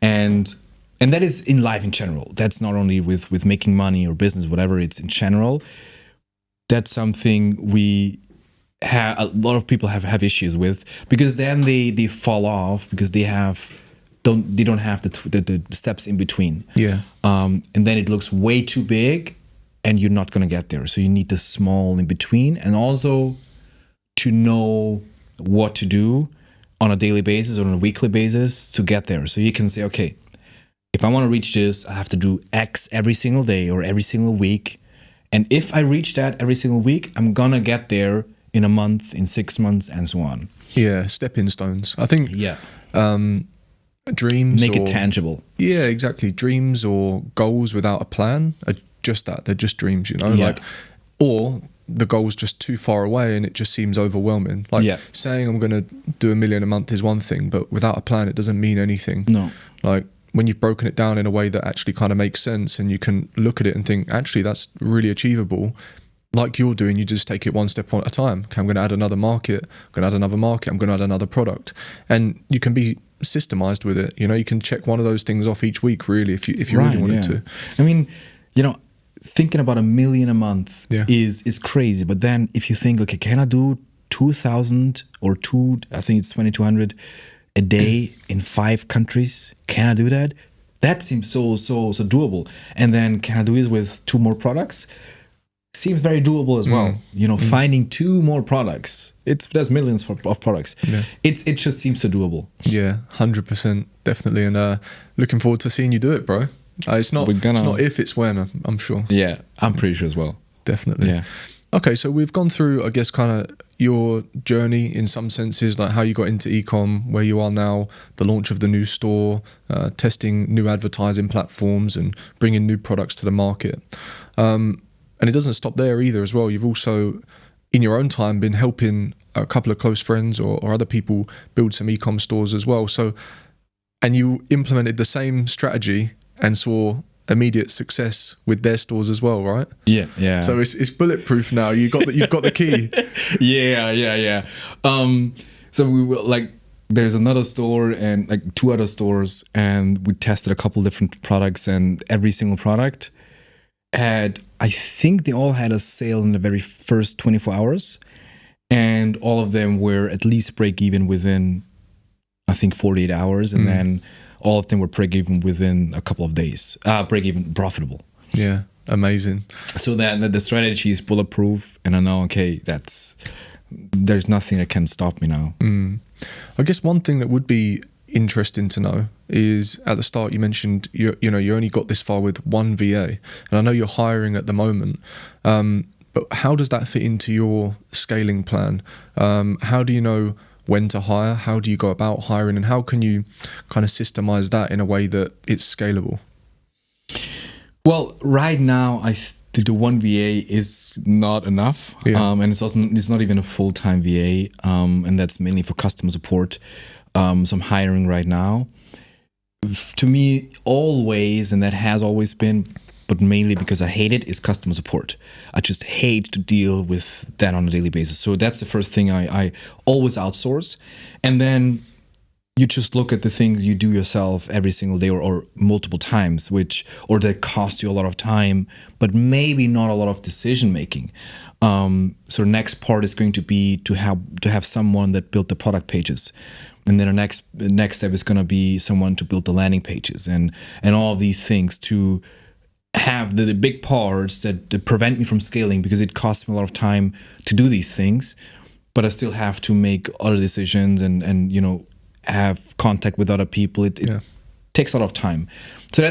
and that is in life in general. That's not only with making money or business, whatever. It's in general. That's something a lot of people have issues with, because then they fall off because they don't have the steps in between. Yeah. And then it looks way too big, and you're not gonna get there. So you need the small in between, and also to know what to do on a daily basis or on a weekly basis to get there. So you can say, okay, if I want to reach this, I have to do X every single day or every single week, And if I reach that every single week, I'm gonna get there in a month, in 6 months, and so on. Yeah, stepping stones. I think Yeah. Dreams Make it tangible. Yeah, exactly. Dreams or goals without a plan are just that. They're just dreams, you know? Yeah. Like, or the goal's just too far away and it just seems overwhelming. Like saying I'm going to do $1 million a month is one thing, but without a plan, it doesn't mean anything. No. Like when you've broken it down in a way that actually kind of makes sense and you can look at it and think, actually, that's really achievable. Like you're doing, you just take it one step at a time. Okay, I'm going to add another market. I'm going to add another market. I'm going to add another product. And you can be systemized with it. You know, you can check one of those things off each week, really, if you really wanted to. I mean, you know, thinking about $1 million a month is crazy. But then if you think, okay, can I do 2,000 or I think it's 2,200 a day in 5 countries? Can I do that? That seems so doable. And then can I do it with 2 more products? Seems very doable as well. You know, finding 2 more products. There's millions of products. Yeah. It just seems so doable. Yeah, 100%, definitely. And looking forward to seeing you do it, bro. It's not if, it's when, I'm sure. Yeah, I'm pretty sure as well. Definitely. Yeah. Okay, so we've gone through, I guess, kind of your journey in some senses, like how you got into ecom, where you are now, the launch of the new store, testing new advertising platforms and bringing new products to the market. And it doesn't stop there either as well. You've also, in your own time, been helping a couple of close friends or other people build some ecom stores as well. So, and you implemented the same strategy and saw immediate success with their stores as well, right? Yeah. So it's bulletproof now. You've got the key. Yeah. So we were like, there's another store and like 2 other stores, and we tested a couple different products, and every single product I think they all had a sale in the very first 24 hours, and all of them were at least break even within, I think, 48 hours, and then all of them were break even within a couple of days, break even profitable. Yeah, amazing. So that the strategy is bulletproof, and I know, okay, there's nothing that can stop me now. I guess one thing that would be interesting to know is, at the start you mentioned you only got this far with 1 VA, and I know you're hiring at the moment, but how does that fit into your scaling plan? How do you know when to hire? How do you go about hiring, and how can you kind of systemize that in a way that it's scalable? Well, right now the 1 VA is not enough, and it's not even a full-time VA, and that's mainly for customer support. So I'm hiring right now. To me, always, and that has always been, but mainly because I hate it, is customer support. I just hate to deal with that on a daily basis. So that's the first thing I always outsource. And then you just look at the things you do yourself every single day or multiple times, or that cost you a lot of time, but maybe not a lot of decision making. So the next part is going to be to have someone that built the product pages. And then the next step is going to be someone to build the landing pages and all of these things, to have the big parts that prevent me from scaling, because it costs me a lot of time to do these things, but I still have to make other decisions and have contact with other people. It takes a lot of time. So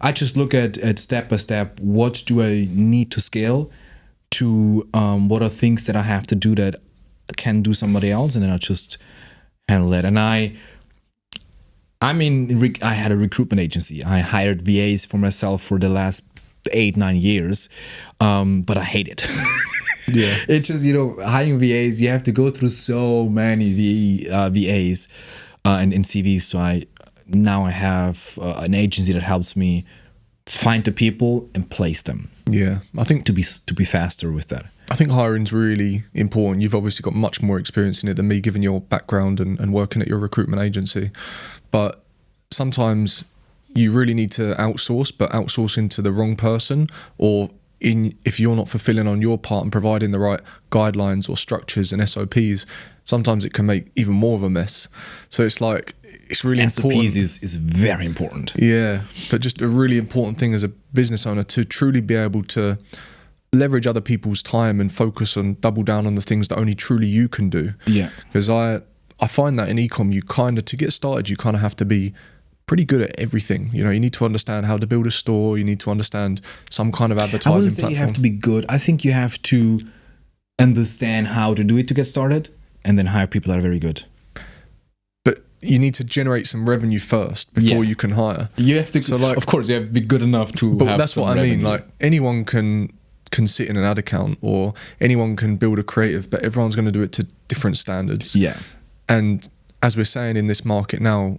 I just look at step by step, what do I need to scale to, what are things that I have to do that can do somebody else, and then I just handle it. And I had a recruitment agency. I hired VAs for myself for the last 8-9 years, but I hate it. Yeah, it's just, hiring VAs, you have to go through so many VAs and CVs. So I have an agency that helps me find the people and place them. Yeah, I think to be faster with that. I think hiring's really important. You've obviously got much more experience in it than me, given your background and working at your recruitment agency. But sometimes you really need to outsource, but outsourcing to the wrong person, or if you're not fulfilling on your part and providing the right guidelines or structures and SOPs, sometimes it can make even more of a mess. So it's really important. SOPs is very important. Yeah, but just a really important thing as a business owner to truly be able to leverage other people's time and focus on, double down on the things that only truly you can do. Yeah. Because I find that in ecom, to get started, you kind of have to be pretty good at everything. You know, you need to understand how to build a store. You need to understand some kind of advertising I wouldn't say platform. you have to be good. I think you have to understand how to do it to get started, and then hire people that are very good. But you need to generate some revenue first before you can hire. You have to. So, like, of course, you have to be good enough to. But have that's some what I mean. revenue. Like, anyone can sit in an ad account, or anyone can build a creative, but everyone's going to do it to different standards. Yeah. And as we're saying in this market now,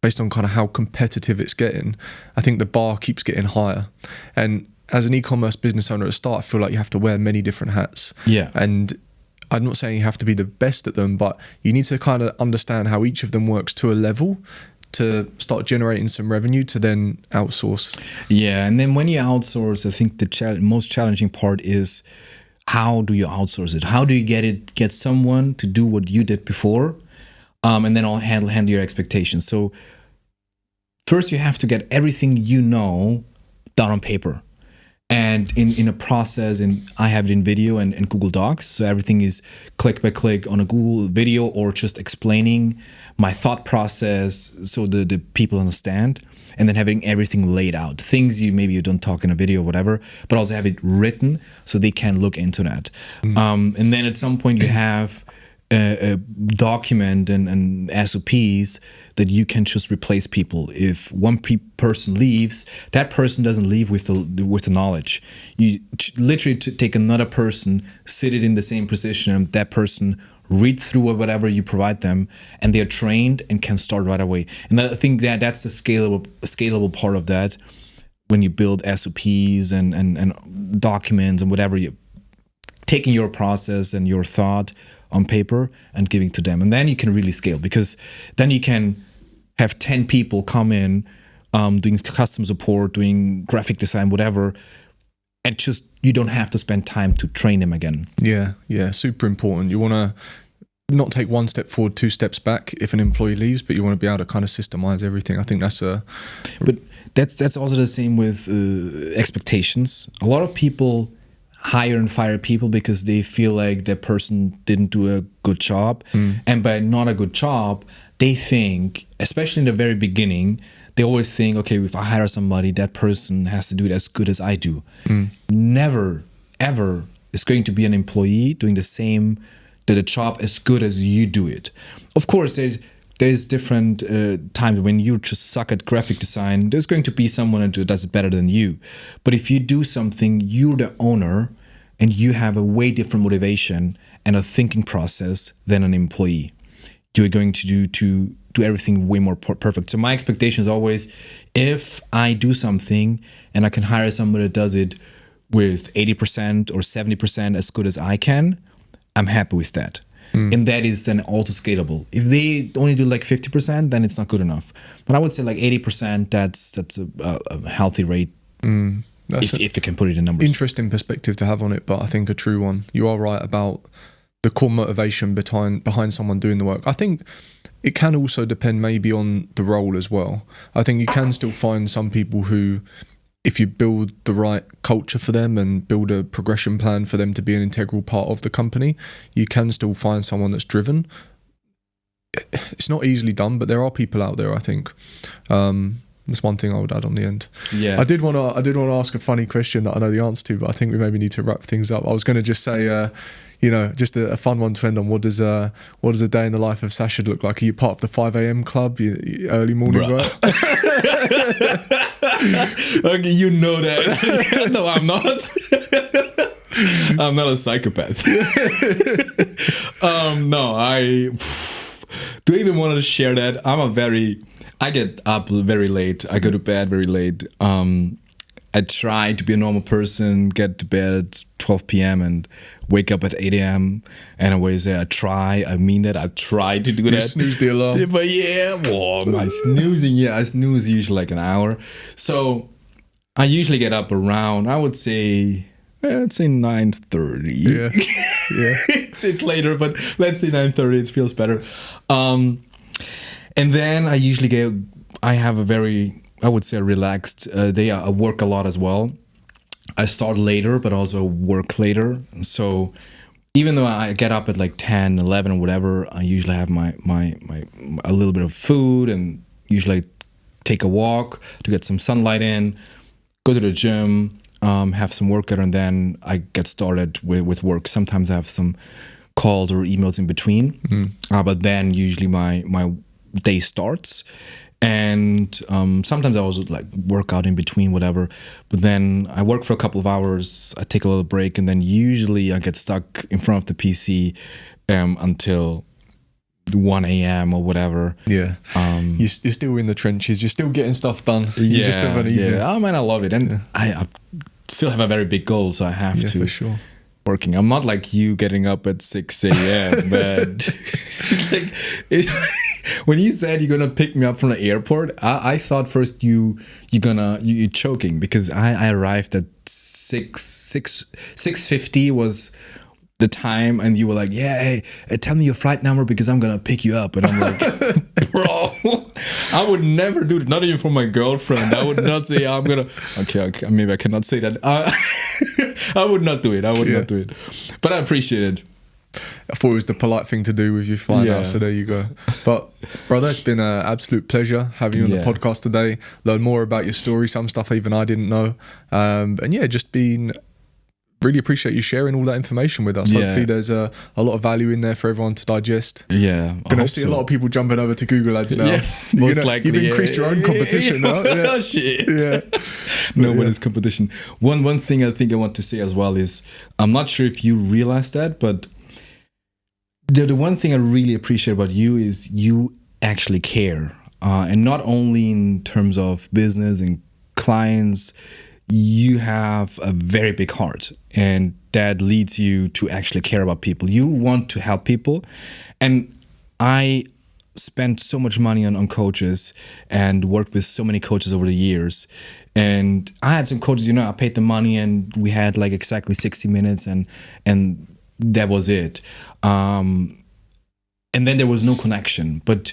based on kind of how competitive it's getting, I think the bar keeps getting higher. And as an e-commerce business owner at the start, I feel like you have to wear many different hats. Yeah. And I'm not saying you have to be the best at them, but you need to kind of understand how each of them works to a level to start generating some revenue to then outsource. Yeah. And then when you outsource, I think the most challenging part is, how do you outsource it? How do you get someone to do what you did before? And then I'll handle your expectations. So first you have to get everything you know down on paper. And in a process, and I have it in video and Google Docs. So everything is click by click on a Google video, or just explaining my thought process so the people understand. And then having everything laid out. Things you don't talk in a video or whatever, but also have it written so they can look into that. And then at some point you have a document and SOPs that you can just replace people. If one person leaves, that person doesn't leave with the knowledge. You literally take another person, sit it in the same position, and that person read through whatever you provide them, and they're trained and can start right away. And I think that's the scalable part of that. When you build SOPs and documents and whatever, you taking your process and your thought on paper and giving to them, and then you can really scale, because then you can have 10 people come in doing custom support, doing graphic design, whatever, and just you don't have to spend time to train them again. Yeah, super important. You want to not take one step forward, two steps back if an employee leaves, but you want to be able to kind of systemize everything. I think that's but that's also the same with expectations. A lot of people hire and fire people because they feel like that person didn't do a good job. And by not a good job, they think, especially in the very beginning, they always think, okay, if I hire somebody, that person has to do it as good as I do. Never, ever is going to be an employee doing the job as good as you do it. Of course, there's different times when you just suck at graphic design. There's going to be someone who does it better than you. But if you do something, you're the owner, and you have a way different motivation and a thinking process than an employee. You're going to do everything way more perfect. So my expectation is always, if I do something and I can hire somebody that does it with 80% or 70% as good as I can, I'm happy with that. And that is then also scalable. If they only do like 50%, then it's not good enough. But I would say like 80%, that's a healthy rate. If you can put it in numbers. Interesting perspective to have on it, but I think a true one. You are right about the core motivation behind someone doing the work. I think it can also depend maybe on the role as well. I think you can still find some people who, if you build the right culture for them and build a progression plan for them to be an integral part of the company, you can still find someone that's driven. It's not easily done, but there are people out there, I think. That's one thing I would add on the end. Yeah. I did want to ask a funny question that I know the answer to, but I think we maybe need to wrap things up. I was going to just say, just a fun one to end on. What does a day in the life of Sascha look like? Are you part of the 5 a.m. club, early morning work? Okay, you know that. No, I'm not. I'm not a psychopath. No, do I even want to share that? I get up very late. I go to bed very late. I try to be a normal person, get to bed at 12 p.m. and wake up at 8 a.m. And I always say, I mean that. I try to do that. You snooze the alarm. But my snoozing, I snooze usually like an hour. So I usually get up around, I would say, let's say 9:30. Yeah. It's later, but let's say 9:30. It feels better. And then I have a very, I would say, relaxed day. I work a lot as well. I start later, but also work later. So even though I get up at like 10, 11 or whatever, I usually have my a little bit of food, and usually take a walk to get some sunlight in, go to the gym, have some workout, and then I get started with work. Sometimes I have some calls or emails in between, but then usually my day starts. And sometimes I also like work out in between, whatever. But then I work for a couple of hours, I take a little break, and then usually I get stuck in front of the PC until 1 a.m. or whatever. Yeah. You're still in the trenches. You're still getting stuff done. You just have an evening. Oh man, I love it. And I still have a very big goal, so I have to. For sure. Working. I'm not like you getting up at 6 a.m. but when you said you're gonna pick me up from the airport, I thought first you're choking, because I arrived at 6:50 was the time, and you were like, yeah, hey, tell me your flight number because I'm gonna pick you up. And I'm like, bro, I would never do it, not even for my girlfriend. I would not say I'm gonna okay, maybe I cannot say that. I would not do it. Not do it. But I appreciate it. I thought it was the polite thing to do with you flying out, so there you go. But brother, it's been an absolute pleasure having you on the podcast today. Learn more about your story, some stuff even I didn't know. And yeah, just been really appreciate you sharing all that information with us. Hopefully there's a lot of value in there for everyone to digest. Gonna see a lot of people jumping over to Google Ads now. Most likely. You've increased your own competition now. Oh shit. No one is competition. One thing I think I want to say as well is, I'm not sure if you realize that, but the one thing I really appreciate about you is you actually care. And not only in terms of business and clients, you have a very big heart, and that leads you to actually care about people. You want to help people. And I spent so much money on coaches and worked with so many coaches over the years. And I had some coaches, I paid the money and we had like exactly 60 minutes and that was it. And then there was no connection, but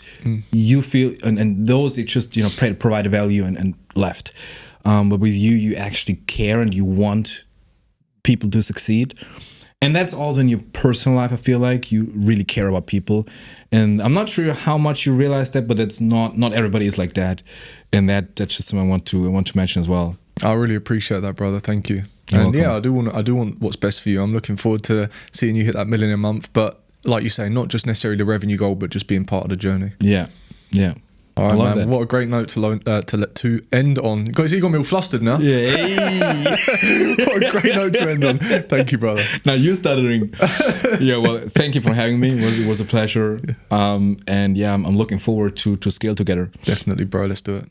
you feel, and those, it just, provide value and left. But with you actually care and you want people to succeed. And that's also in your personal life. I feel like you really care about people. And I'm not sure how much you realize that, but it's not everybody is like that. And that's just something I want to mention as well. I really appreciate that, brother. Thank you. You're and welcome. I do want what's best for you. I'm looking forward to seeing you hit that $1 million a month. But like you say, not just necessarily the revenue goal, but just being part of the journey. Yeah. All right, man. That. What a great note to end on. Guys, you got me all flustered now. Yeah. What a great note to end on. Thank you, brother. Now you stuttering. Well, thank you for having me. It was a pleasure. And I'm looking forward to scale together. Definitely, bro. Let's do it.